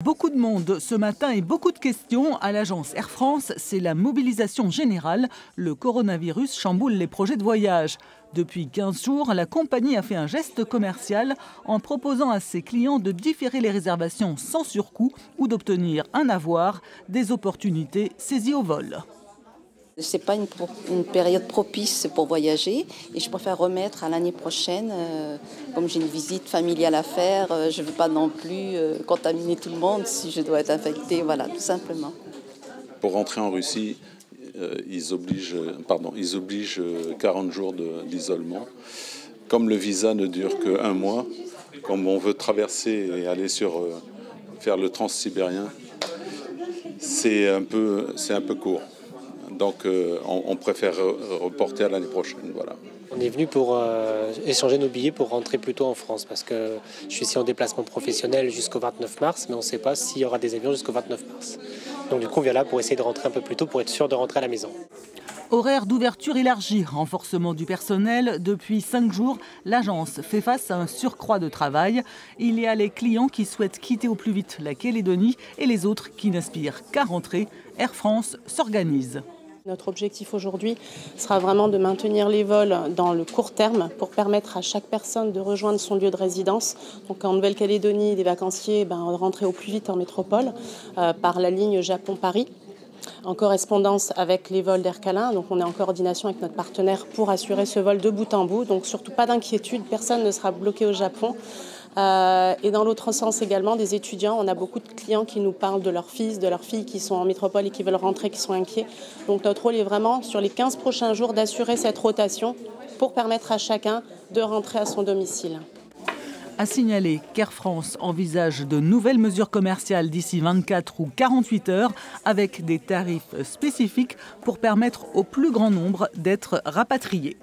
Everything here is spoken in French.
Beaucoup de monde ce matin et beaucoup de questions. À l'agence Air France, c'est la mobilisation générale. Le coronavirus chamboule les projets de voyage. Depuis 15 jours, la compagnie a fait un geste commercial en proposant à ses clients de différer les réservations sans surcoût ou d'obtenir un avoir, des opportunités saisies au vol. Ce n'est pas une période propice pour voyager et je préfère remettre à l'année prochaine. Comme j'ai une visite familiale à faire, je ne veux pas non plus contaminer tout le monde si je dois être infectée, voilà, tout simplement. Pour rentrer en Russie, ils obligent 40 jours d'isolement. Comme le visa ne dure qu'un mois, comme on veut traverser et aller faire le transsibérien, c'est un peu court. Donc on préfère reporter à l'année prochaine. Voilà. On est venu pour échanger nos billets pour rentrer plus tôt en France parce que je suis ici en déplacement professionnel jusqu'au 29 mars, mais on ne sait pas s'il y aura des avions jusqu'au 29 mars. Donc du coup on vient là pour essayer de rentrer un peu plus tôt pour être sûr de rentrer à la maison. Horaire d'ouverture élargi, renforcement du personnel. Depuis 5 jours, l'agence fait face à un surcroît de travail. Il y a les clients qui souhaitent quitter au plus vite la Calédonie et les autres qui n'aspirent qu'à rentrer. Air France s'organise. Notre objectif aujourd'hui sera vraiment de maintenir les vols dans le court terme pour permettre à chaque personne de rejoindre son lieu de résidence. Donc en Nouvelle-Calédonie, les vacanciers rentrer au plus vite en métropole par la ligne Japon-Paris, en correspondance avec les vols d'Air Calin. Donc on est en coordination avec notre partenaire pour assurer ce vol de bout en bout. Donc surtout pas d'inquiétude, personne ne sera bloqué au Japon. Et dans l'autre sens également, des étudiants. On a beaucoup de clients qui nous parlent de leurs fils, de leurs filles qui sont en métropole et qui veulent rentrer, qui sont inquiets. Donc notre rôle est vraiment, sur les 15 prochains jours, d'assurer cette rotation pour permettre à chacun de rentrer à son domicile. À signaler qu'Air France envisage de nouvelles mesures commerciales d'ici 24 ou 48 heures avec des tarifs spécifiques pour permettre au plus grand nombre d'être rapatriés.